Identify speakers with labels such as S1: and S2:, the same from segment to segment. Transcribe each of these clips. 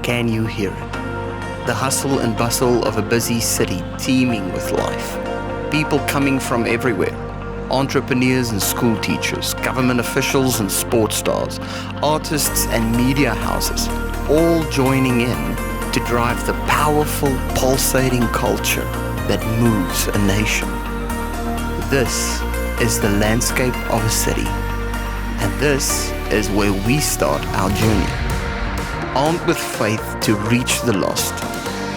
S1: Can you hear it? The hustle and bustle of a busy city teeming with life. People coming from everywhere. Entrepreneurs and school teachers, government officials and sports stars, artists and media houses, all joining in to drive the powerful, pulsating culture that moves a nation. This is the landscape of a city, and this is where we start our journey. Armed with faith to reach the lost,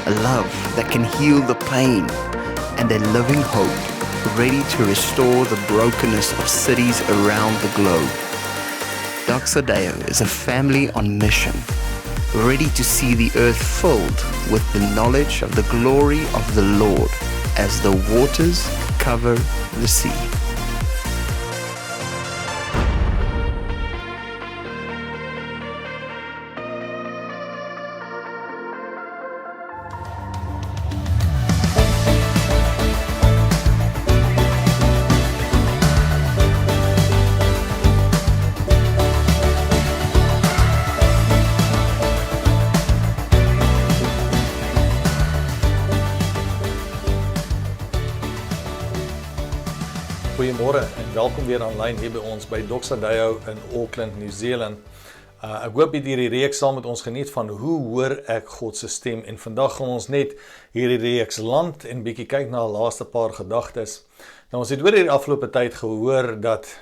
S1: a love that can heal the pain, and a living hope ready to restore the brokenness of cities around the globe. Doxa Deo is a family on mission, ready to see the earth filled with the knowledge of the glory of the Lord as the waters cover the sea.
S2: Goeiemôre en welkom weer aanlyn hier by ons by Doxa Deo in Auckland, New Zealand. Ek hoop jy het hierdie reeks saam met ons geniet van hoe hoor ek God se stem, en vandag gaan ons net hierdie reeks land en bietjie kyk na die laaste paar gedagtes. Nou ons het oor hierdie afgelope tyd gehoor dat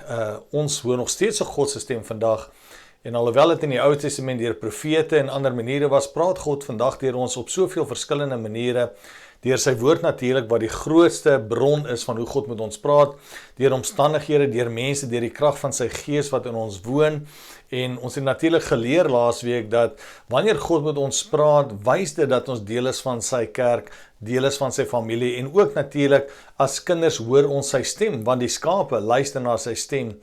S2: ons hoor nog steeds God se stem vandag, en alhoewel dit in die Ou Testament deur profete en ander maniere was, praat God vandag deur ons op soveel verskillende maniere, deur sy woord natuurlik, wat die grootste bron is van hoe God met ons praat, deur omstandighede, deur mense, deur die krag van sy gees wat in ons woon, en ons het natuurlik geleer laasweek dat wanneer God met ons praat, wys dit dat ons deel is van sy kerk, deel is van sy familie, en ook natuurlik as kinders hoor ons sy stem, want die skape luister na sy stem.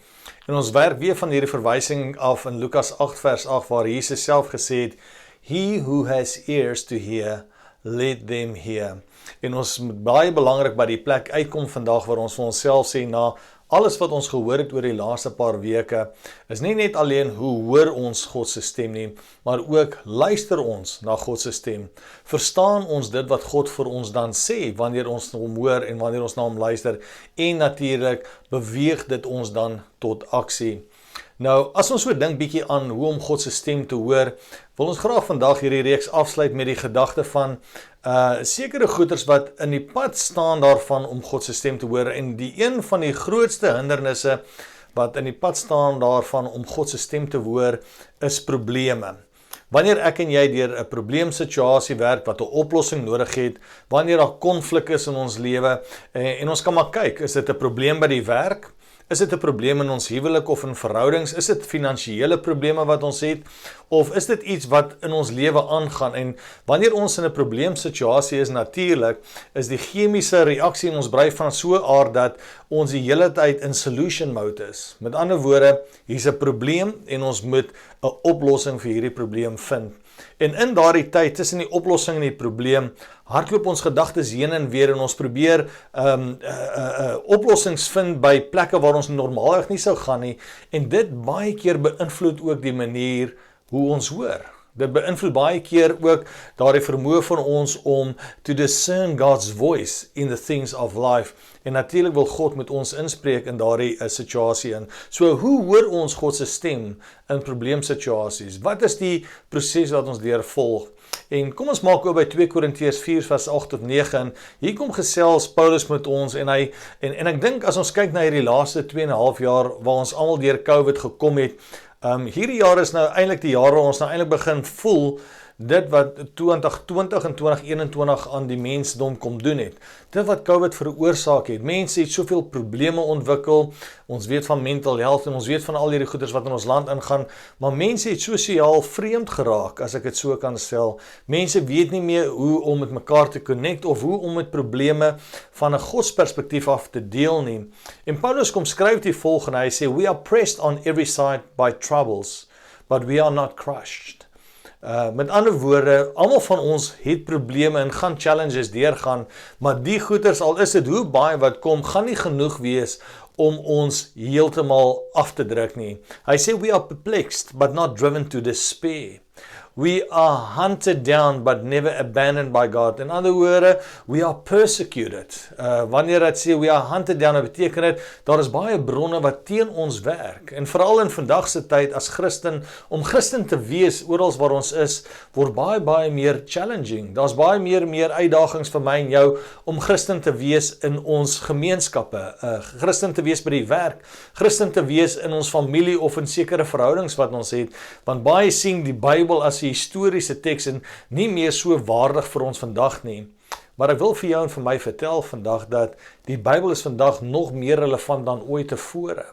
S2: En ons werk weer van hierdie verwysing af in Lukas 8 vers 8, waar Jesus self gesê het, He who has ears to hear, let them hear. En ons moet baie belangrik by die plek uitkom vandag waar ons vir onsself sê, na alles wat ons gehoor het oor die laaste paar weke, is nie net alleen hoe hoor ons God se stem nie, maar ook luister ons na God se stem. Verstaan ons dit wat God vir ons dan sê, wanneer ons na hom hoor en wanneer ons na hom luister, en natuurlik beweeg dit ons dan tot aksie. Nou, as ons so dink bietjie aan hoe om God se stem te hoor, wil ons graag vandag hierdie reeks afsluit met die gedagte van sekere goeders wat in die pad staan daarvan om God se stem te hoor, en die een van die grootste hindernisse wat in die pad staan daarvan om God se stem te hoor, is probleme. Wanneer ek en jy deur 'n probleemsituasie werk wat 'n oplossing nodig het, wanneer daar konflik is in ons lewe, en ons kan maar kyk, is dit 'n probleem by die werk? Is dit 'n probleem in ons huwelik of in verhoudings? Is dit finansiële probleme wat ons het? Of is dit iets wat in ons lewe aangaan? En wanneer ons in 'n probleemsituasie is, natuurlik, is die chemiese reaksie in ons brein van so 'n aard dat ons die hele tyd in solution mode is. Met ander woorde, hier's 'n probleem en ons moet 'n oplossing vir hierdie probleem vind. En in daardie tyd, tussen die oplossing en die probleem, hardloop ons gedagtes heen en weer, en ons probeer oplossings vind by plekke waar ons normaalweg nie sou gaan nie, en dit baie keer beïnvloed ook die manier hoe ons hoor. Dit beïnvloed baie keer ook daardie vermoë van ons om to discern God's voice in the things of life. En natuurlik wil God met ons inspreek in daardie situasie in. So hoe hoor ons God se stem in probleemsituasies? Wat is die proses wat ons deurvolg? En kom ons maak oop by 2 Korintiërs 4 vers 8 tot 9. En hier kom gesels Paulus met ons, en ek dink as ons kyk na hierdie laaste 2,5 jaar waar ons almal deur COVID gekom het, hierdie jaar is nou eintlik die jaar waar ons nou eintlik begin voel dit wat 2020 en 2021 aan die mensdom kom doen het. Dit wat COVID veroorsaak het. Mense het soveel probleme ontwikkel. Ons weet van mental health en ons weet van al hierdie goeders wat in ons land ingaan, maar mense het sosiaal vreemd geraak, as ek dit so kan stel. Mense weet nie meer hoe om met mekaar te connect of hoe om met probleme van 'n godsperspektief af te deel nie. En Paulus kom skryf die volgende, hy sê, we are pressed on every side by troubles, but we are not crushed. Met ander woorde, almal van ons het probleme en gaan challenges deurgaan, maar die goeders, al is dit hoe baie wat kom, gaan nie genoeg wees om ons heeltemal af te druk nie. Hy sê, we are perplexed, but not driven to despair. we are hunted down but never abandoned by God. In ander woorde, we are persecuted. Wanneer dit sê we are hunted down, beteken dit daar is baie bronne wat teen ons werk. En veral in vandag se tyd as Christen, om Christen te wees oral waar ons is, word baie meer challenging. Daar's baie meer uitdagings vir my en jou om Christen te wees in ons gemeenskappe, Christen te wees by die werk, Christen te wees in ons familie of in sekere verhoudings wat ons het, want baie sien die Bybel as 'n historiese teks en nie meer so waardig vir ons vandag nie. Maar ek wil vir jou en vir my vertel vandag dat die Bybel is vandag nog meer relevant dan ooit tevore.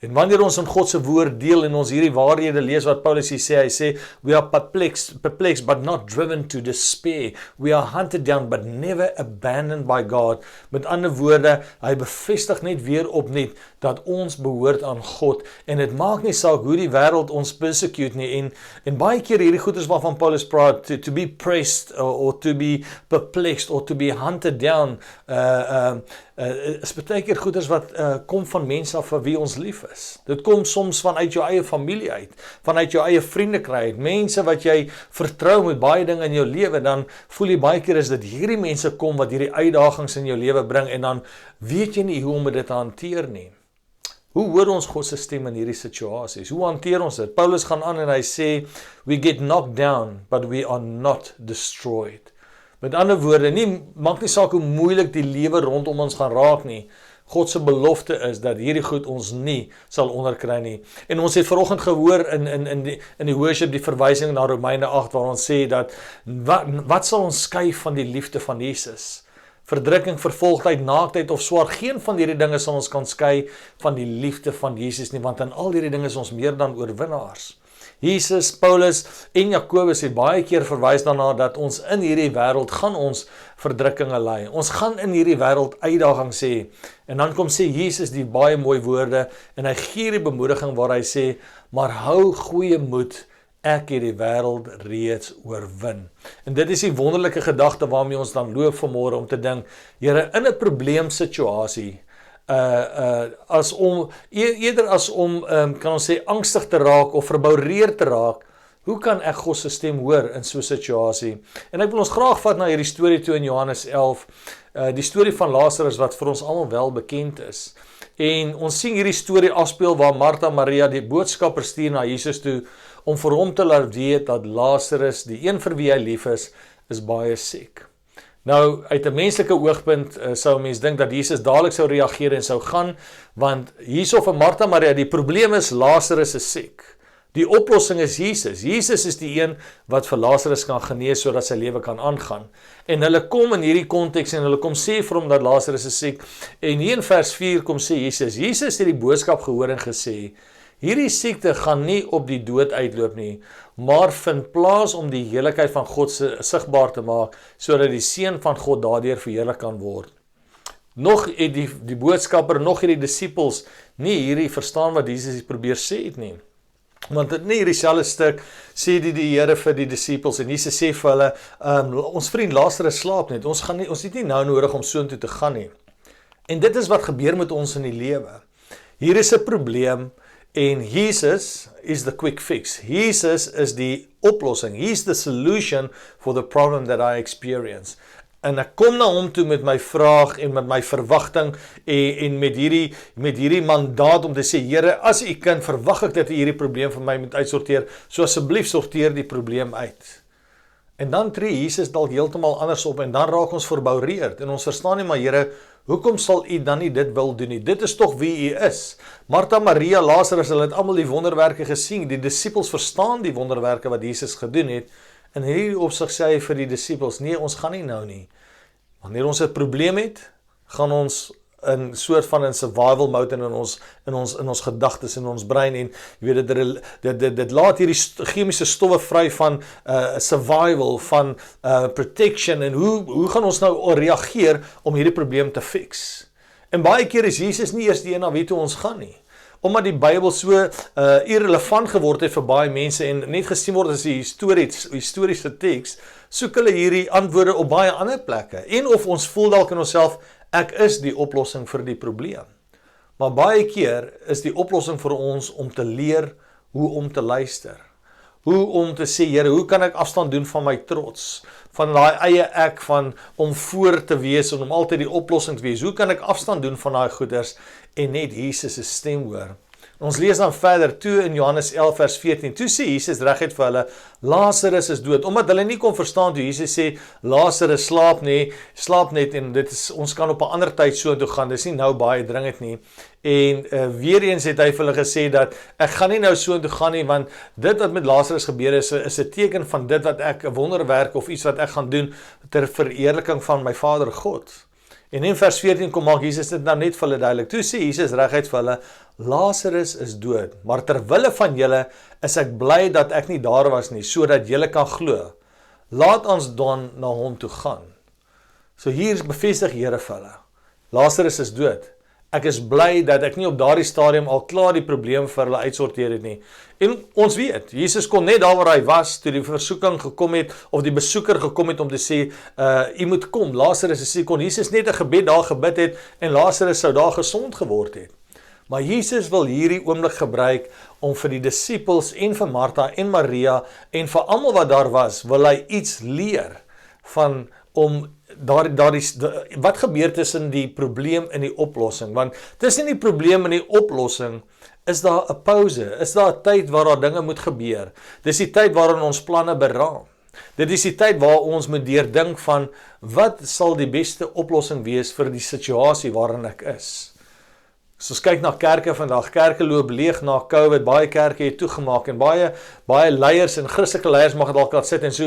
S2: En wanneer ons in God se woord deel en ons hierdie waarhede lees wat Paulus hier sê, hy sê, we are perplexed but not driven to despair. We are hunted down but never abandoned by God. Met ander woorde, hy bevestig net weer opnuut dat ons behoort aan God. En dit maak nie saak hoe die wêreld ons persecute nie. En baie keer hierdie goeders waarvan Paulus praat, to be pressed or to be perplexed or to be hunted down, is baie keer goeders wat kom van mense af vir wie ons lief is. Dit kom soms vanuit jou eie familie uit, vanuit jou eie vriendekring uit, mense wat jy vertrou met baie dinge in jou lewe, dan voel jy baie keer is dit hierdie mense kom wat hierdie uitdagings in jou lewe bring en dan weet jy nie hoe om dit te hanteer nie. Hoe hoor ons God se stem in hierdie situasies? Hoe hanteer ons dit? Paulus gaan aan en hy sê, we get knocked down, but we are not destroyed. Met ander woorde, maak nie saak hoe moeilik die lewe rondom ons gaan raak nie. God se belofte is dat hierdie goed ons nie sal onderkry nie. En ons het vanoggend gehoor in die worship die verwysing na Romeine 8 waar ons sê dat wat sal ons skei van die liefde van Jesus? Verdrukking, vervolgdheid, naaktheid of swaar, geen van hierdie dinge sal ons kan skei van die liefde van Jesus nie, want in al hierdie dinge is ons meer dan oorwinnaars. Jesus, Paulus en Jakobus het baie keer verwys daarna dat ons in hierdie wêreld gaan ons verdrukkinge ly. Ons gaan in hierdie wêreld uitdagings hê. En dan kom sê Jesus die baie mooi woorde en hy gee die bemoediging waar hy sê, maar hou goeie moed, ek het die wêreld reeds oorwin. En dit is die wonderlike gedagte waarmee ons dan loop vanmôre om te dink, Here, in 'n probleemsituasie, eerder as om kan ons sê angstig te raak of verboureerd te raak, hoe kan ek God se stem hoor in so 'n situasie? En ek wil ons graag vat na hierdie storie toe in Johannes 11, die storie van Lazarus wat vir ons almal wel bekend is. En ons sien hierdie storie afspeel waar Martha en Maria die boodskapper stuur na Jesus toe om vir hom te laat weet dat Lazarus, die een vir wie hy lief is baie siek. Nou, uit 'n menslike oogpunt sou mens dink dat Jesus dadelik sou reageer en sou gaan, want hierso vir Martha en Maria, die probleem is Lazarus is siek. Die oplossing is Jesus. Jesus is die een wat vir Lazarus kan genees sodat sy lewe kan aangaan. En hulle kom in hierdie konteks en hulle kom sê vir hom dat Lazarus is siek. En hier in vers 4 kom sê Jesus het die boodskap gehoor en gesê, hierdie siekte gaan nie op die dood uitloop nie, maar vind plaas om die heiligheid van God sigbaar te maak, sodat die Seun van God daardeur verheerlik kan word. Nog het die boodskapper, nog het die disippels nie hierdie verstaan wat Jesus probeer sê het nie. Want in hierdie selfde stuk sê die Here vir die disippels en Jesus sê vir hulle, ons vriend Lazarus slaap net, ons het nie nou nodig om soontoe te gaan nie. En dit is wat gebeur met ons in die lewe. Hier is 'n probleem, en Jesus is the quick fix. Jesus is die oplossing. He's the solution for the problem that I experience. En ek kom na hom toe met my vraag en met my verwagting en met hierdie mandaat om te sê, Here, as u kind, verwag ek dat u hierdie probleem vir my moet uitsorteer, so asseblief sorteer die probleem uit. En dan tree Jesus dalk heeltemal anders op en dan raak ons verboureerd en ons verstaan nie, maar Here, hoekom sal u dan nie dit wil doen nie? Dit is tog wie u is. Martha, Maria, Lazarus, hulle het almal die wonderwerke gesien. Die disippels verstaan die wonderwerke wat Jesus gedoen het. En hierdie opsig sê hy vir die disippels, nee, ons gaan nie nou nie. Wanneer ons 'n probleem het, gaan ons in soort van 'n survival mode in ons gedagtes en ons brein en jy weet dit laat hierdie chemiese stowwe vry van survival, van protection en hoe gaan ons nou reageer om hierdie probleem te fix? En baie keer is Jesus nie eers die een na wie toe ons gaan nie. Omdat die Bybel so irrelevant geword het vir baie mense en net gesien word as 'n historiese teks, soek hulle hierdie antwoorde op baie ander plekke. En of ons voel dalk in onsself, ek is die oplossing vir die probleem. Maar baie keer is die oplossing vir ons om te leer hoe om te luister. Hoe om te sê, Here, hoe kan ek afstand doen van my trots? Van daai eie ek, van om voor te wees en om altyd die oplossing te wees. Hoe kan ek afstand doen van daai goeders en net Jesus se stem hoor? Ons lees dan verder toe in Johannes 11 vers 14. Toe sê Jesus reguit vir hulle, Lazarus is dood. Omdat hulle nie kon verstaan toe Jesus sê, Lazarus slaap net en ons kan op 'n ander tyd so toe gaan. Dis nie nou baie dringend nie. En weer eens het hy vir hulle gesê dat ek gaan nie nou so toe gaan nie, want dit wat met Lazarus gebeur is 'n teken van dit wat ek 'n wonderwerk of iets wat ek gaan doen ter verheerliking van my Vader God. En in vers 14 kom maak Jesus dit nou net vir hulle duidelik. Toe sê Jesus reguit vir hulle, Lazarus is dood, maar terwille van julle is ek bly dat ek nie daar was nie, sodat julle kan glo. Laat ons dan na hom toe gaan. So hier bevestig Here vir hulle, Lazarus is dood. Ek is bly dat ek nie op daardie stadium al klaar die probleem vir hulle uitsorteer het nie. En ons weet, Jesus kon net daar waar hy was, toe die versoeking gekom het, of die besoeker gekom het om te sê, u moet kom, Lazarus is siek, kon Jesus net 'n gebed daar gebid het, en Lazarus sou daar gesond geword het. Maar Jesus wil hierdie oomblik gebruik om vir die disippels en vir Martha en Maria en vir almal wat daar was, wil hy iets leer van om wat gebeur tussen die probleem en die oplossing. Want tussen die probleem en die oplossing is daar 'n pause, is daar 'n tyd waar daar dinge moet gebeur. Dis die tyd waarin ons planne beraam. Dit is die tyd waar ons moet deurdink van wat sal die beste oplossing wees vir die situasie waarin ek is. So ons kyk na kerke vandag, kerke loop leeg na COVID, baie kerke het toegemaak en baie leiers en Christelike leiers mag dalk daar sit en so,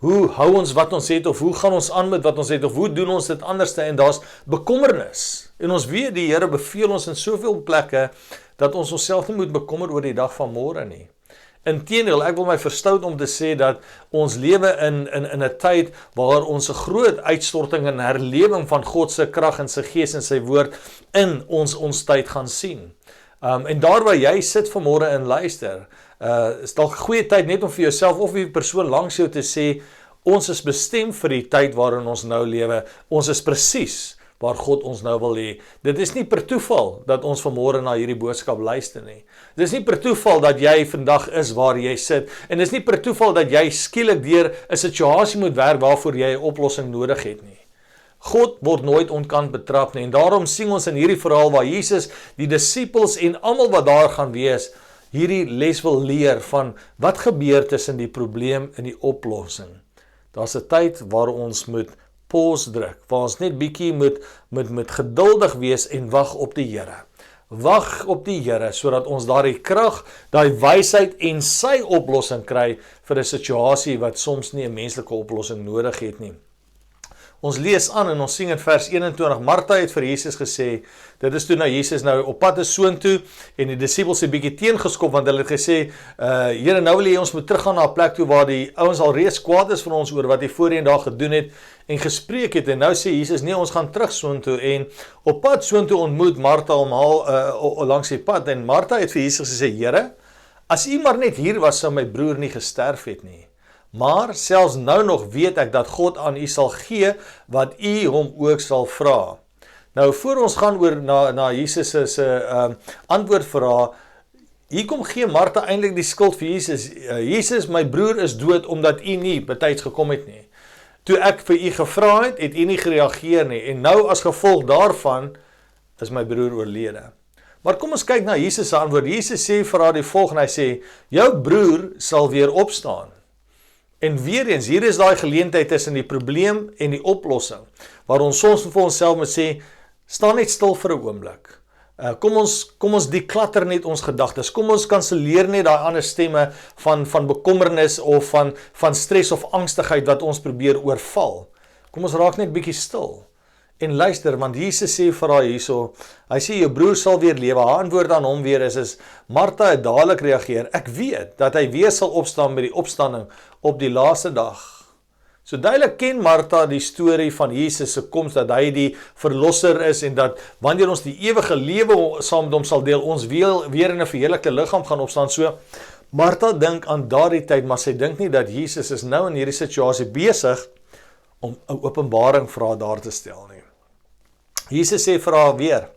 S2: hoe hou ons wat ons het, of hoe gaan ons aan met wat ons het, of hoe doen ons dit anderste, en daar's bekommernis. En ons weet die Here beveel ons in soveel plekke, dat ons onsself nie moet bekommer oor die dag van môre nie. Inteendeel, ek wil my verstout om te sê dat ons lewe in 'n tyd waar ons 'n groot uitstorting en herlewing van God se krag en sy gees en sy woord in ons tyd gaan sien. En daar waar jy sit vanmôre en luister, is dalk 'n goeie tyd net om vir jouself of vir die persoon langs jou te sê, ons is bestem vir die tyd waarin ons nou lewe. Ons is presies waar God ons nou wil hê. Dit is nie per toeval dat ons vanmôre na hierdie boodskap luister nie. Dit is nie per toeval dat jy vandag is waar jy sit, en dit is nie per toeval dat jy skielik deur 'n situasie moet werk waarvoor jy 'n oplossing nodig het nie. God word nooit onkant betrap nie, en daarom sien ons in hierdie verhaal waar Jesus die disippels en almal wat daar gaan wees, hierdie les wil leer van wat gebeur tussen die probleem en die oplossing. Daar's 'n tyd waar ons moet pause druk, waar ons net bietjie moet geduldig wees en wag op die Here. Wag op die Here, sodat ons daardie krag, daai wysheid en sy oplossing kry vir 'n situasie wat soms nie 'n menslike oplossing nodig het nie. Ons lees aan en ons sien in vers 21, Martha het vir Jesus gesê, dit is toe nou Jesus nou op pad is soontoe, en die disippels het bietjie teengeskop, want hulle het gesê, Here, nou wil jy ons moet teruggaan na 'n plek toe waar die ouens al reeds kwaad is vir ons oor wat hy voorheen daar gedoen het en gespreek het, en nou sê Jesus, nee, ons gaan terug soontoe, en op pad soontoe ontmoet Martha hom langs die pad, en Martha het vir Jesus gesê, Here, as u maar net hier was, sou my broer nie gesterf het nie. Maar selfs nou nog weet ek dat God aan u sal gee wat u hom ook sal vra. Nou voor ons gaan oor na Jesus se antwoord vra, hier kom gee Martha eintlik die skuld vir Jesus. Jesus, my broer is dood omdat u nie betyds gekom het nie. Toe ek vir u gevra het u nie gereageer nie, en nou as gevolg daarvan is my broer oorlede. Maar kom ons kyk na Jesus se antwoord. Jesus sê vir haar die volgende, hy sê, jou broer sal weer opstaan. En weer eens, hier is daai geleentheid tussen die probleem en die oplossing, waar ons soms vir onsself moet sê, staan net stil vir 'n oomblik. Kom ons deklatter net ons gedagtes, kom ons kanselleer net daai ander stemme van bekommernis of van stres of angstigheid wat ons probeer oorval. Kom ons raak net bietjie stil. En luister, want Jesus sê vir haar hierso, hy sê jou broer sal weer lewe. Haar antwoord aan hom weer is Martha het dadelik reageer, ek weet dat hy weer sal opstaan met die opstanding op die laaste dag. So duidelik ken Martha die storie van Jesus se koms, dat hy die verlosser is, en dat wanneer ons die ewige lewe saam met hom sal deel, ons weer in 'n verheerlikte liggaam gaan opstaan. So Martha dink aan daardie tyd, maar sy dink nie dat Jesus is nou in hierdie situasie besig om 'n openbaring vir haar daar te stel nie. Jesus sê vir haar weer,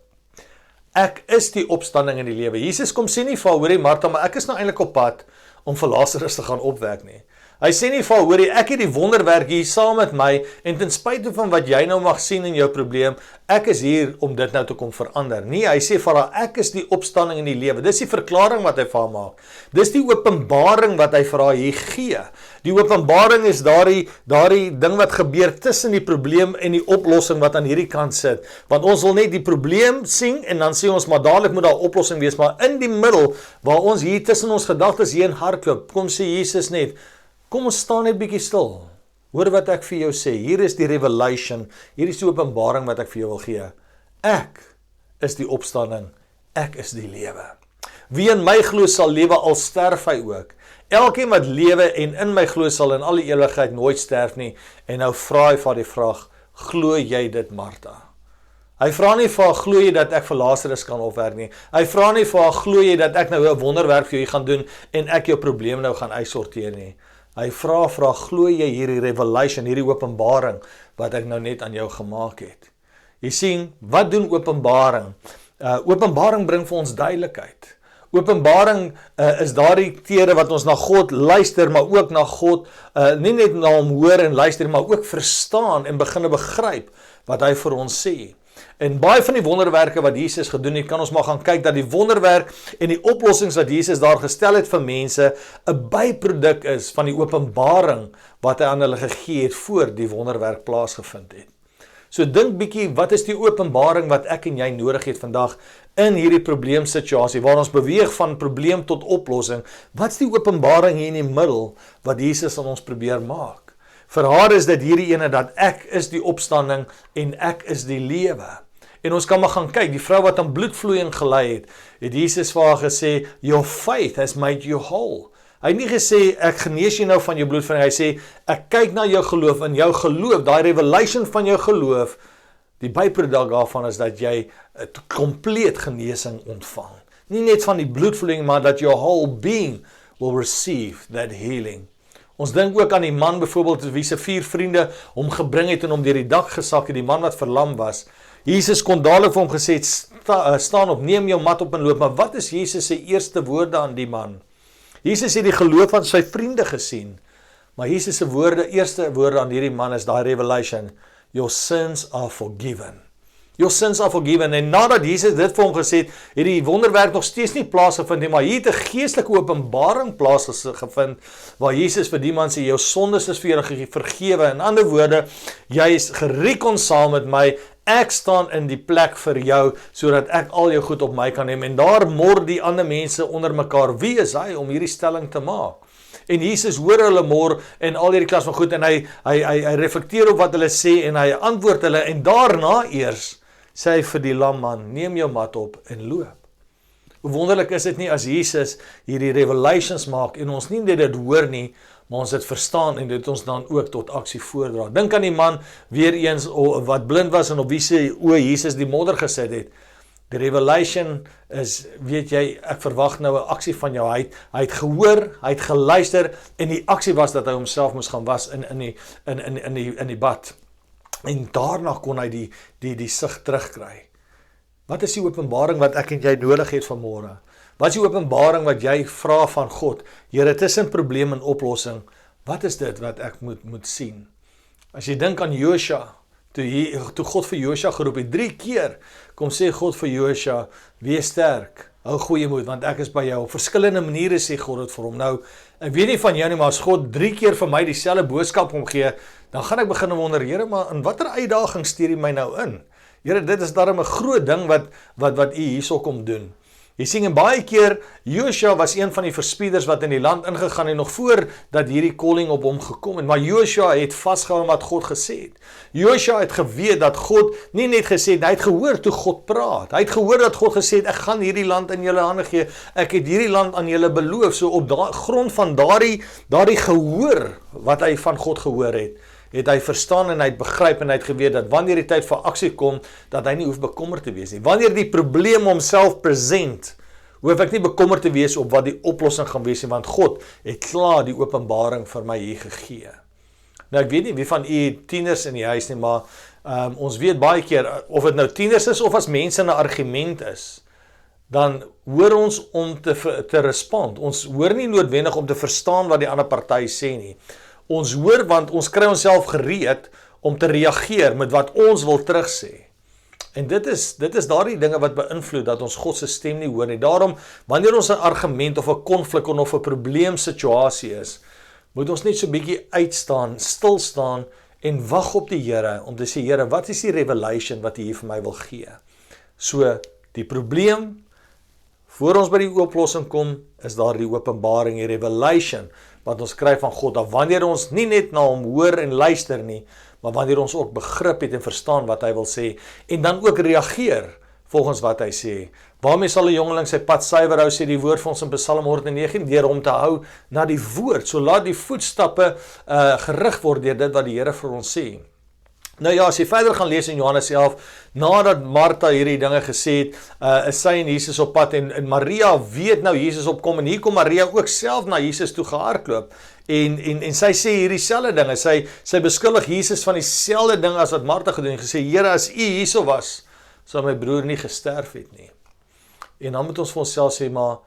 S2: ek is die opstanding in die lewe. Jesus kom sê nie vir haar, hoorie Martha, maar ek is nou eintlik op pad om vir Lazarus te gaan opwek nie. Hy sê nie vir haar, hoorie, ek het die wonderwerk hier saam met my, en ten spyte van wat jy nou mag sien in jou probleem, ek is hier om dit nou te kom verander. Nee, hy sê vir haar, ek is die opstanding en die lewe. Dis die verklaring wat hy vir haar maak. Dis die openbaring wat hy vir haar hier gee. Die openbaring is daardie ding wat gebeur tussen die probleem en die oplossing wat aan hierdie kant sit. Want ons wil net die probleem sien, en dan sê ons, maar dadelik moet daar 'n oplossing wees, maar in die middel, waar ons hier tussen ons gedagtes heen hardloop, kom sê Jesus net, kom ons staan net bietjie stil. Hoor wat ek vir jou sê. Hier is die revelation. Hier is die openbaring wat ek vir jou wil gee. Ek is die opstanding. Ek is die lewe. Wie in my glo sal lewe al sterf hy ook. Elkeen wat lewe en in my glo sal in alle ewigheid nooit sterf nie. En nou vra hy vir die vraag, glo jy dit, Martha? Hy vra nie vir haar, glo jy dat ek vir Lazarus kan opwerk nie. Hy vra nie vir haar, glo jy dat ek nou 'n wonderwerk vir jou gaan doen en ek jou probleem nou gaan uitsorteer nie. Hy vra, glo jy hierdie revelation, hierdie openbaring, wat ek nou net aan jou gemaak het? Jy sien, wat doen openbaring? Openbaring bring vir ons duidelikheid. Openbaring is daardie kere wat ons na God luister, maar ook na God, nie net na hom hoor en luister, maar ook verstaan en begin begryp wat hy vir ons sê. En baie van die wonderwerke wat Jesus gedoen het, kan ons maar gaan kyk dat die wonderwerk en die oplossings wat Jesus daar gestel het vir mense, 'n byproduk is van die openbaring wat hy aan hulle gegee het voor die wonderwerk plaasgevind het. So dink bietjie, wat is die openbaring wat ek en jy nodig het vandag in hierdie probleemsituasie, waar ons beweeg van probleem tot oplossing? Wat is die openbaring hier in die middel, wat Jesus aan ons probeer maak? Vir haar is dit hierdie ene, dat ek is die opstanding en ek is die lewe. En ons kan maar gaan kyk, die vrou wat aan bloedvloeiing gelei het Jesus vir haar gesê, your faith has made you whole. Hy het nie gesê, ek genees jy nou van jou bloedvloeiing, hy sê, ek kyk na jou geloof, en jou geloof, daai revelation van jou geloof, die byproduk daarvan is dat jy 'n kompleet genesing ontvang. Nie net van die bloedvloeiing, maar dat your whole being will receive that healing. Ons dink ook aan die man byvoorbeeld, wie se 4 vriende hom gebring het en hom deur die dak gesak het, die man wat verlam was. Jesus kon dadelik vir hom gesê, staan op, neem jou mat op en loop. Maar wat is Jesus se eerste woorde aan die man? Jesus het die geloof van sy vriende gesien. Maar Jesus se eerste woorde aan hierdie man is daai revelation, your sins are forgiven. Your sins are forgiven. En nadat Jesus dit vir hom gesê het, het die wonderwerk nog steeds nie plaasgevind nie, maar hier het 'n geestelike openbaring plaasgevind, waar Jesus vir die man sê, jou sondes is vir jou vergewe. In ander woorde, jy is gerekonsaal met my, ek staan in die plek vir jou, sodat ek al jou goed op my kan neem. En daar mor die ander mense onder mekaar, wie is hy om hierdie stelling te maak? En Jesus hoor hulle mor en al hierdie klas van goed, en hy reflekteer op wat hulle sê, en hy antwoord hulle, en daarna eers sê hy vir die lam man, neem jou mat op en loop. Hoe wonderlik is dit nie as Jesus hierdie revelations maak, en ons nie net dit hoor nie, maar ons dit verstaan, en dit ons dan ook tot aksie voordra. Dink aan die man, weer eens, wat blind was, en op wie se oë Jesus die modder gesit het. Die revelation is, weet jy, ek verwag nou 'n aksie van jou. Hy het gehoor, hy het geluister, en die aksie was dat hy homself moes gaan was in die bad. En daarna kon hy die sig terugkry. Wat is die openbaring wat ek en jy nodig het vanmôre? Wat is die openbaring wat jy vra van God? Here, tussen probleem en oplossing, wat is dit wat ek moet sien? As jy dink aan Josua, toe God vir Josua geroep het, 3 keer, kom sê God vir Josua, wees sterk, hou goeie moed, want ek is by jou. Op verskillende maniere sê God dit vir hom. Nou, ek weet nie van jou nie, maar as God 3 keer vir my dieselfde boodskap omgee, dan gaan ek begin wonder, Here, maar in watter uitdaging stuur jy my nou in? Here, dit is darem 'n groot ding wat u hierso kom doen. Jy sien, en baie keer, Josua was een van die verspieders wat in die land ingegaan het, nog voor dat hierdie calling op hom gekom het. Maar Josua het vasgehou wat God gesê het. Josua het geweet dat God nie net gesê het, hy het gehoor toe God praat. Hy het gehoor dat God gesê het, ek gaan hierdie land in julle hande gee. Ek het hierdie land aan julle beloof. So op grond van daardie gehoor wat hy van God gehoor het hy verstaan en hy het begryp en hy het geweet dat wanneer die tyd vir aksie kom, dat hy nie hoef bekommerd te wees nie. Wanneer die probleem homself present, hoef ek nie bekommerd te wees op wat die oplossing gaan wees nie, want God het klaar die openbaring vir my hier gegee. Nou, ek weet nie wie van u tieners in die huis nie, maar ons weet baie keer, of dit nou tieners is of as mense 'n argument is, dan hoor ons om te respond. Ons hoor nie noodwendig om te verstaan wat die ander party sê nie. Ons hoor want ons kry onsself gereed om te reageer met wat ons wil terugsê. En dit is daardie dinge wat beïnvloed dat ons God se stem nie hoor nie. Daarom, wanneer ons 'n argument of 'n konflik of 'n probleemsituasie is, moet ons net so 'n bietjie uitstaan, stil staan en wag op die Here om te sê, Here, wat is die revelation wat U hier vir my wil gee? So, die probleem, voor ons by die oplossing kom, is daar die openbaring, die revelation, wat ons kry van God, af wanneer ons nie net na hom hoor en luister nie, maar wanneer ons ook begrip het en verstaan wat hy wil sê, en dan ook reageer volgens wat hy sê. Waarmee sal 'n jongeling sy pad suiwer hou, sê die woord vir ons in Psalm 119, deur hom te hou na die woord, so laat die voetstappe gerig word deur dit wat die Here vir ons sê. Nou ja, as jy verder gaan lees in Johannes 11, nadat Martha hierdie dinge gesê het, is sy en Jesus op pad, en Maria weet nou Jesus opkom, en hier kom Maria ook self na Jesus toe gehardloop, en sy sê hierdie selfde dinge, sy beskuldig Jesus van dieselfde ding as wat Martha gedoen, en gesê, Here, as U hierso was, sou my broer nie gesterf het nie. En dan moet ons vir onsself sê, maar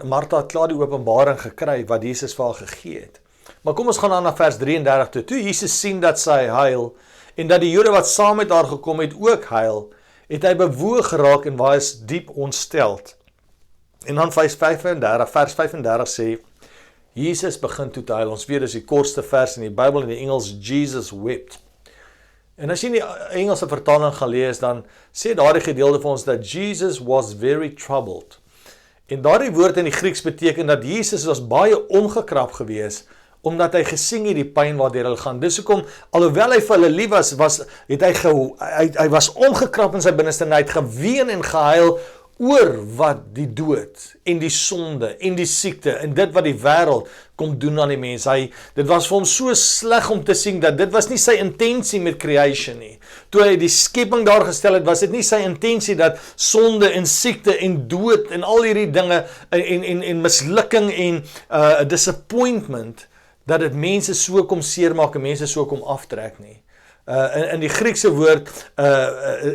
S2: Martha het klaar die openbaring gekry, wat Jesus vir haar gegee het. Maar kom ons gaan aan na vers 33 toe. Toe Jesus sien dat sy huil, en dat die Jode wat saam met haar gekom het ook huil, het hy bewoog geraak en was diep ontsteld. En dan vers 35 sê, Jesus begin toe te huil. Ons weet, dis die kortste vers in die Bybel, in die Engels, Jesus wept. En as jy in die Engelse vertaling gaan lees, dan sê daardie gedeelte vir ons, dat Jesus was very troubled. En daardie woord in die Grieks beteken dat Jesus was baie omgekrap gewees, omdat hy gesien het die pyn waardeur hulle gaan. Dis hoekom, alhoewel hy vir hulle lief was hy was omgekrap in sy binneste, en hy het geween en gehuil oor wat die dood, en die sonde, en die siekte, en dit wat die wêreld kom doen aan die mens. Dit was vir hom so sleg om te sien, dat dit was nie sy intensie met creation nie. Toe hy die skepping daar gestel het, was dit nie sy intensie dat sonde en siekte en dood, en al hierdie dinge, en mislukking en disappointment, dat dit mense so kom seermaak en mense so kom aftrek nie. In die Griekse woord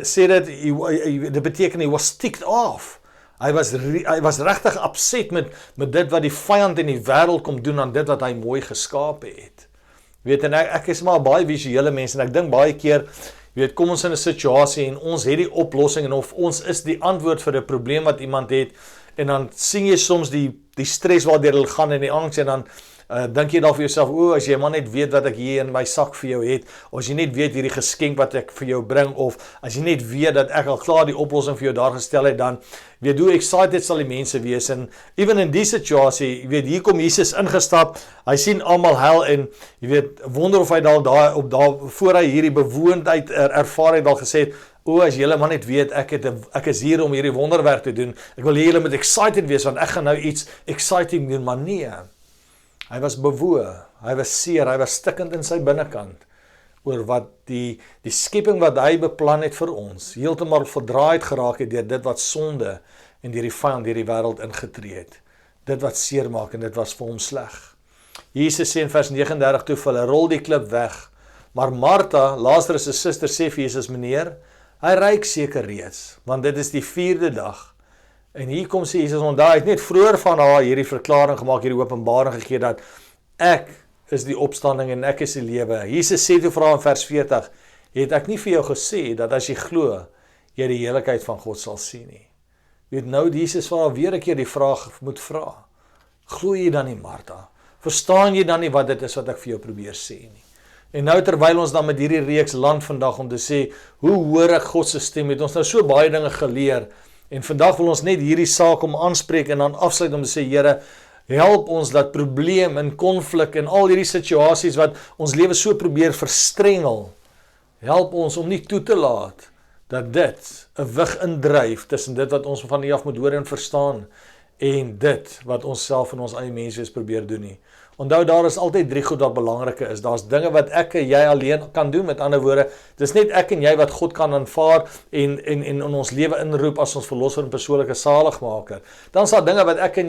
S2: sê dit beteken hy was ticked off. Hy was regtig upset met dit wat die vyand in die wêreld kom doen aan dit wat hy mooi geskaap het. Weet, en ek is maar baie visuele mens, en ek dink baie keer, weet, kom ons in 'n situasie en ons het die oplossing, en of ons is die antwoord vir 'n probleem wat iemand het, en dan sien jy soms die stres waardeur hulle gaan en die angs, en dan dink jy dan vir jouself, as jy maar net weet wat ek hier in my sak vir jou het, of as jy net weet hierdie geskenk wat ek vir jou bring, of as jy net weet dat ek al klaar die oplossing vir jou daar gestel het, dan weet hoe excited sal die mense wees. En even in die situasie, jy weet, hier kom Jesus ingestap, hy sien almal huil, en jy weet, wonder of hy daar voor hy hierdie bewoondheid ervaar het, al gesê het, as julle maar net weet, ek is hier om hierdie wonderwerk te doen, ek wil julle met excited wees, want ek gaan nou iets exciting doen, maar nee. Hy was bewoe, hy was seer, hy was stikkend in sy binnekant, oor wat die skepping wat hy beplan het vir ons, heeltemal verdraaid geraak het deur dit wat sonde en deur die vyand deur die wêreld ingetree het. Dit wat seer maak, en dit was vir hom sleg. Jesus sê in vers 39 toe vir hulle, rol die klip weg. Maar Martha, Lazarus se suster, sê vir Jesus, meneer, hy ruik seker reeds, want dit is die 4de dag. En hier kom sê Jesus, want hy het net vroeër van haar hierdie verklaring gemaak, hierdie openbaring gegee, dat ek is die opstanding en ek is die lewe. Jesus sê toe vir haar in vers 40, het ek nie vir jou gesê, dat as jy glo, jy die heerlikheid van God sal sien nie. Weet nou, Jesus vir haar weer 'n keer die vraag moet vra, glo jy dan nie, Martha? Verstaan jy dan nie wat dit is wat ek vir jou probeer sê nie? En nou terwyl ons dan met hierdie reeks land vandag om te sê, hoe hoor ek God se stem, het ons nou so baie dinge geleer, en vandag wil ons net hierdie saak om aanspreek, en dan afsluit om te sê, Here, help ons dat probleem en konflik en al hierdie situasies wat ons lewe so probeer verstrengel, help ons om nie toe te laat, dat dit 'n wig indryf tussen dit wat ons van hier af moet hoor en verstaan, en dit wat ons self in ons eie menswees probeer doen nie. Onthou, daar is altyd 3 goed wat belangrike is. Daar's dinge wat ek en jy alleen kan doen, met ander woorde, dis net ek en jy wat God kan aanvaar en in ons lewe inroep as ons verlosser en persoonlike saligmaker. Dan is daar dinge wat ek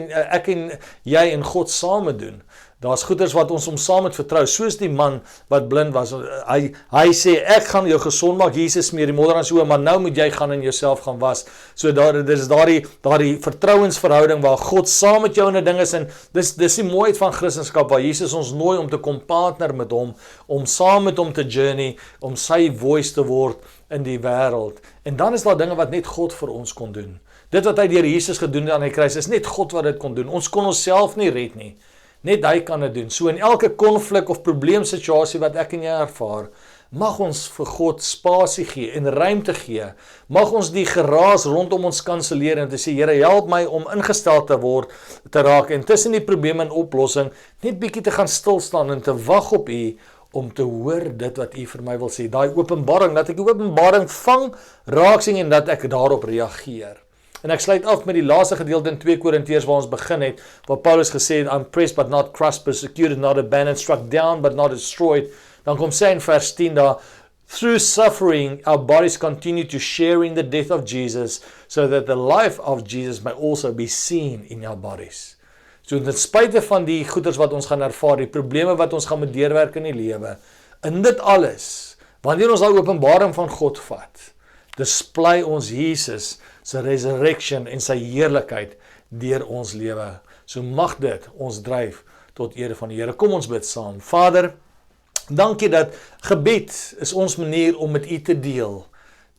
S2: en jy en God same doen. Daar's goeders wat ons saam met vertrou, soos die man wat blind was. Hy sê, ek gaan jou gesond maak, Jesus smeer die modder aan sy oë, maar nou moet jy gaan en jouself gaan was. So dis daardie vertrouensverhouding waar God saam met jou in 'n ding is, en dis die mooiheid van Christendom, waar Jesus ons nooi om te kom partner met hom, om saam met hom te journey, om sy voice te word in die wêreld. En dan is daar dinge wat net God vir ons kon doen. Dit wat hy deur Jesus gedoen het aan die kruis, is net God wat dit kon doen. Ons kon onsself nie red nie. Net hy kan dit doen. So in elke konflik of probleemsituasie wat ek en jy ervaar, mag ons vir God spasie gee en ruimte gee. Mag ons die geraas rondom ons kanselleer en te sê, Here, help my om ingestel te raak en tussen die probleem en oplossing net bietjie te gaan stil staan en te wag op U om te hoor dit wat U vir my wil sê. Daai openbaring, dat ek die openbaring vang, raak sien en dat ek daarop reageer. En ek sluit af met die laaste gedeelte in 2 Korintiërs waar ons begin het, waar Paulus gesê het, I'm pressed but not crushed, persecuted, not abandoned, struck down but not destroyed. Dan kom sê in vers 10 daar, through suffering, our bodies continue to share in the death of Jesus, so that the life of Jesus may also be seen in our bodies. So ten spyte van die goeders wat ons gaan ervaar, die probleme wat ons gaan moet deurwerk in die lewe, in dit alles, wanneer ons daai openbaring van God vat, display ons Jesus sy resurrection en sy heerlikheid deur ons lewe. So mag dit ons dryf tot ere van die Here. Kom ons bid saam. Vader, dankie dat gebed is ons manier om met U te deel.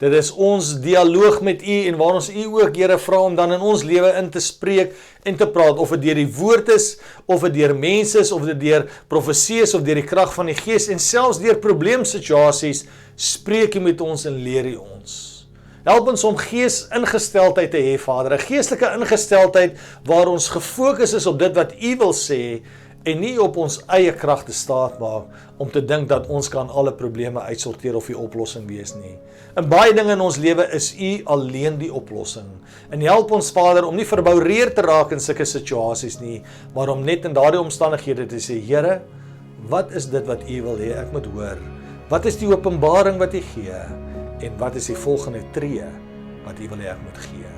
S2: Dit is ons dialoog met U en waar ons U ook, Here, vra om dan in ons lewe in te spreek en te praat, of dit deur die woord is, of dit deur mense is, of dit deur profesie is, of deur die krag van die Gees, en selfs deur probleemsituasies, spreek U met ons en leer U ons. Help ons om geesingesteldheid te hê, Vader, 'n geestelike ingesteldheid waar ons gefokus is op dit wat U wil sê en nie op ons eie krag te staat maak om te dink dat ons kan alle probleme uitsorteer of die oplossing wees nie. In baie dinge in ons lewe is U alleen die oplossing. En help ons, Vader, om nie verboureer te raak in sulke situasies nie, maar om net in daardie omstandighede te sê, Here, wat is dit wat U wil hê ek moet hoor? Wat is die openbaring wat U gee? En wat is die volgende tree wat U wil hê ek moet gee?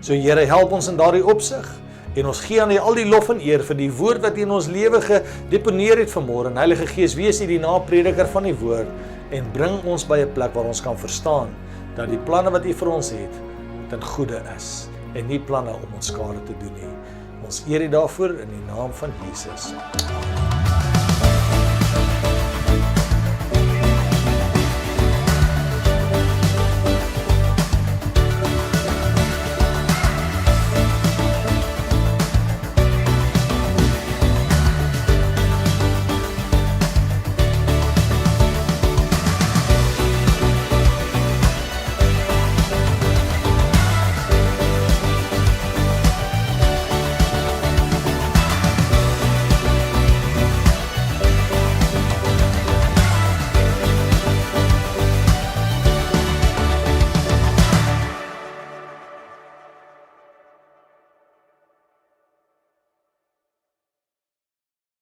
S2: So Here, help ons in daardie opsig, en ons gee aan U al die lof en eer vir die woord wat U in ons lewe gedeponeer het vanmôre. En Heilige Gees, wees U die naprediker van die woord en bring ons by 'n plek waar ons kan verstaan dat die planne wat U vir ons het ten goeie is en nie planne om ons skade te doen nie. Ons eer U daarvoor in die naam van Jesus.